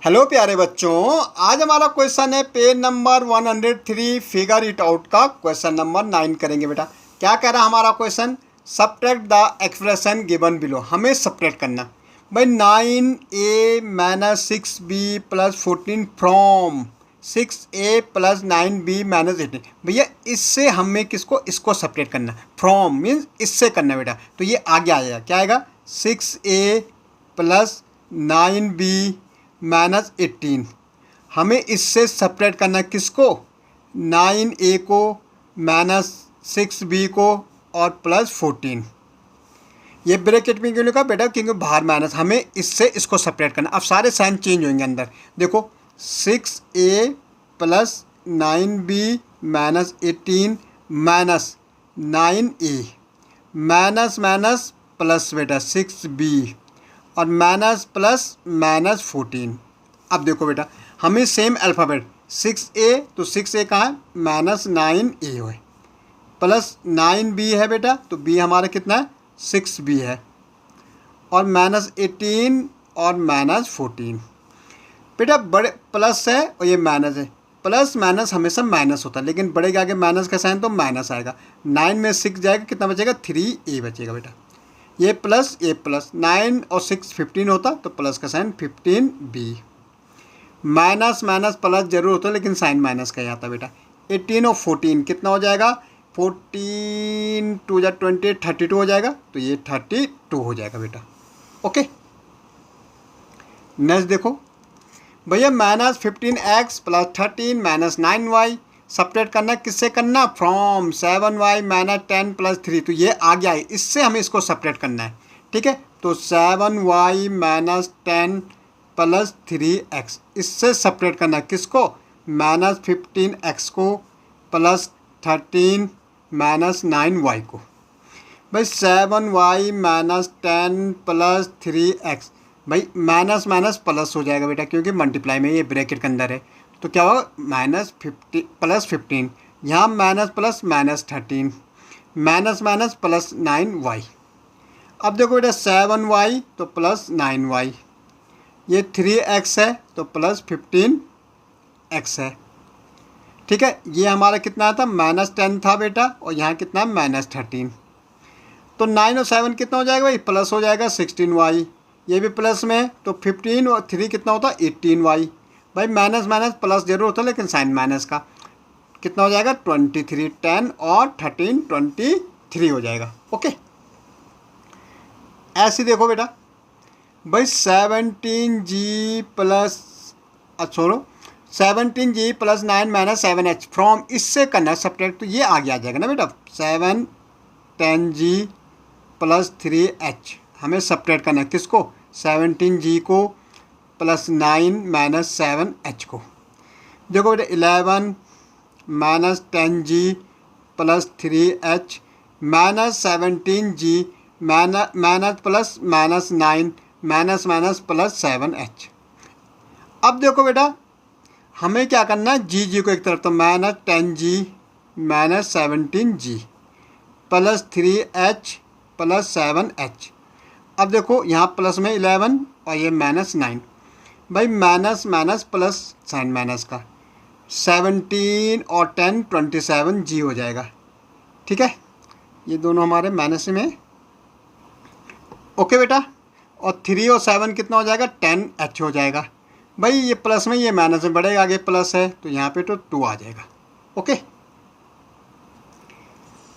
Hello प्यारे बच्चों, आज हमारा क्वेश्चन है page number 103 figure it out का क्वेश्चन नंबर 9 करेंगे बेटा। क्या कह रहा है हमारा question? Subtract the expression given below. हमें सब्ट्रैक्ट करना भाई 9a minus 6b plus 14 from 6a plus 9b minus 18। भैया इससे हमें इसको सब्ट्रैक्ट करना। फ्रॉम मीन्स इससे करना बेटा, तो ये आगे आएगा। क्या आएगा? 6a plus 9b minus 18। हमें इससे सपरेट करना किसको? 9a को माइनस 6b को और प्लस 14। ये ब्रैकेट में क्यों लिखा बेटा? क्योंकि बाहर माइनस, हमें इससे इसको सेपरेट करना। अब सारे साइन चेंज होंगे अंदर। देखो 6a plus 9b minus 18 minus 9a minus minus plus बेटा 6b और माइनस प्लस माइनस 14। अब देखो बेटा, हमें सेम अल्फ़ाबेट 6a, तो 6a कहाँ है? माइनस 9a है, प्लस 9b है बेटा, तो b हमारा कितना है? 6b है, और माइनस 18 और माइनस 14। बेटा बड़े प्लस है और ये माइनस है। प्लस माइनस हमेशा माइनस होता है, लेकिन बड़े के आगे माइनस का साइन तो माइनस आएगा। 9 में 6 जाएगा, कितना बचेगा? 3a बचेगा बेटा। ये प्लस 9 और 6 15 होता, तो प्लस का sign 15b। Minus minus plus जरूर होता है, लेकिन साइन माइनस का ही आता बेटा। 18 और 14 कितना हो जाएगा? 14 2 जा 20 32 हो जाएगा, तो ये 32 हो जाएगा बेटा। ओके, नेक्स्ट देखो भैया, minus 15x plus 13 minus 9y subtract करना। किससे करना? From 7y minus 10 plus 3। तो ये आ गया है, इससे हमें इसको सब्ट्रैक्ट करना है। ठीक है, तो 7y माइनस 10 प्लस 3x, इससे सब्ट्रैक्ट करना है किसको? माइनस 15x को प्लस 13 माइनस 9y को। भाई 7y माइनस 10 प्लस 3x, भाई माइनस माइनस प्लस हो जाएगा बेटा, क्योंकि मल्टीप्लाई में ये ब्रैकेट के अंदर है। तो क्या होगा? माइनस 50 प्लस 15, यहाँ minus plus minus 13 minus minus plus 9y। अब देखो बेटा 7y तो प्लस 9y, ये 3x है तो प्लस 15x है। ठीक है, ये हमारा कितना था? माइनस 10 था बेटा, और यहाँ कितना? माइनस 13। तो 9 और 7 कितना हो जाएगा भाई? प्लस हो जाएगा 16y। ये भी प्लस में है, तो 15 और 3 कितना होता? 18y। भाई माइनस माइनस प्लस जरूर होता है, लेकिन साइन माइनस का। कितना हो जाएगा? 23। 10 और 13 23 हो जाएगा। ओके, ऐसे देखो बेटा भाई 17g plus 17g plus 9 minus 7h from, इससे करना सब्ट्रैक्ट, तो ये आगे आ जाएगा ना बेटा। 7 10g प्लस 3h हमें सब्ट्रैक्ट करना है किसको? 17g को प्लस 9 माइनस 7h को। देखो बेटा 11 minus 10g plus 3h minus 17g minus plus minus 9 minus minus plus 7h। अब देखो बेटा हमें क्या करना है? जी को एक तरफ, तो minus 10g minus 17g plus 3h plus 7h। अब देखो यहाँ प्लस में 11 और ये माइनस 9, भाई minus minus plus sign minus का। 17 और 10 27g हो जाएगा। ठीक है, ये दोनों हमारे माइनस में। ओके बेटा, और 3 और 7 कितना हो जाएगा? 10h हो जाएगा। भाई ये प्लस में, ये माइनस में, बढ़ेगा आगे प्लस है, तो यहाँ पे तो 2 आ जाएगा। ओके,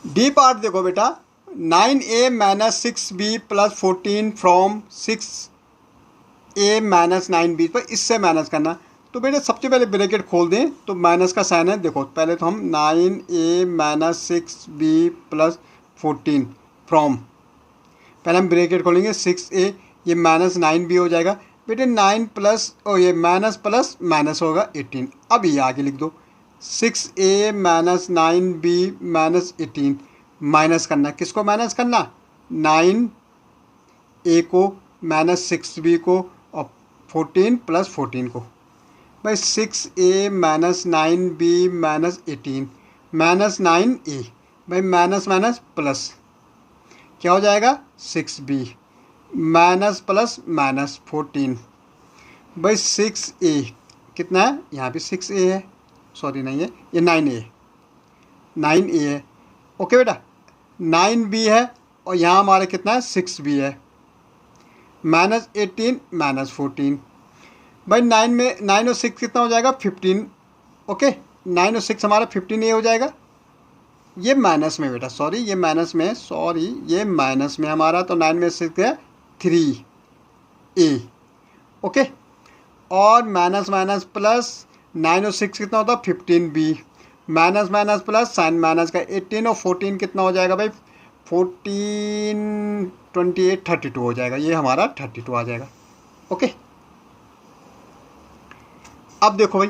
डी पार्ट देखो बेटा, 9a minus 6b plus 14 from 6a minus 9b, पर इससे माइनस करना। तो बेटा सबसे पहले ब्रैकेट खोल दें, तो माइनस का साइन है। देखो पहले तो हम 9a minus 6b plus 14 from, पहले हम ब्रैकेट खोलेंगे 6a, ये माइनस 9b हो जाएगा बेटे। 9 प्लस और ये माइनस प्लस माइनस होगा 18। अब ये आगे लिख दो 6a minus 9b minus 18, minus करना। किसको माइनस करना? 9a को माइनस 6b को और 14 प्लस 14 को। भाई 6a minus 9b minus 18 minus 9a, भाई माइनस माइनस प्लस क्या हो जाएगा? 6b माइनस प्लस माइनस 14 भाई 6A कितना है, यहाँ पे 6A है, सॉरी नहीं है, ये 9A है। ओके बेटा, 9B है और यहाँ हमारा कितना है, 6B है। -18 -14, भाई 9 और 6 कितना हो जाएगा, 15। ओके, 9 और 6 हमारा 15A हो जाएगा। ये माइनस में बेटा, सॉरी ये माइनस में, सॉरी ये माइनस में हमारा, तो 9 में 6 है 3A। ओके, और माइनस माइनस प्लस, 9 और 6 कितना होता है, 15B। Minus minus plus, sign minus का 18 और 14 कितना हो जाएगा भाई, 14 28 32 हो जाएगा, ये हमारा 32 आ जाएगा। ओके, अब देखो भाई,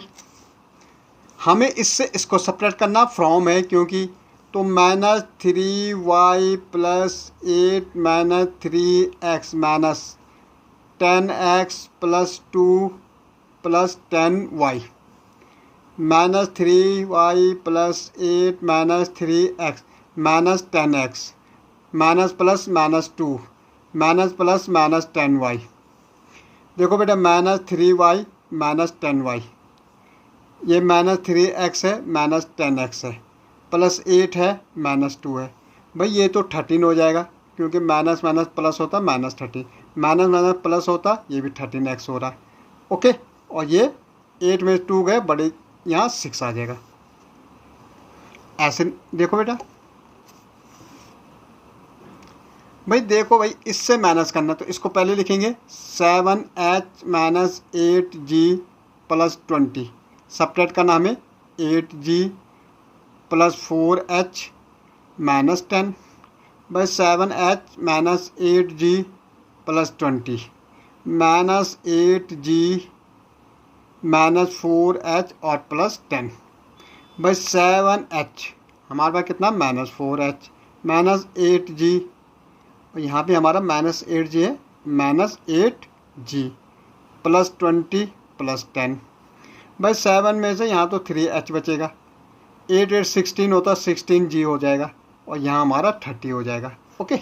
हमें इससे इसको सब्ट्रैक्ट करना, फ्रॉम है क्योंकि, तो -3y + 8 -3x -10x + 2 + 10y, -3y + 8 -3x -10x -+-2 -+-10y। देखो बेटा, -3y -10y, ये -3x है -10x है, +8 है -2 है। भाई ये तो 13 हो जाएगा क्योंकि माइनस माइनस प्लस होता -13, माइनस माइनस प्लस होता ये भी 13x हो रहा है। ओके, और ये 8 में 2 गए, बड़े यहाँ 6 आ जाएगा। ऐसे देखो बेटा, भाई देखो भाई, इससे माइनस करना तो इसको पहले लिखेंगे 7h - 8g + 20, सब्ट्रैक्ट करना हमें 8g + 4h - 10, भाई 7h - 8g + 20 -8g - 4h और +10, भाई 7h हमारे पास कितना, -4h -8g, और यहाँ पे हमारा -8g है, -8g + 20 + 10, भाई 7 में से यहाँ तो 3h बचेगा, 8 8 16 होता, 16g हो जाएगा, और यहाँ हमारा 30 हो जाएगा। ओके।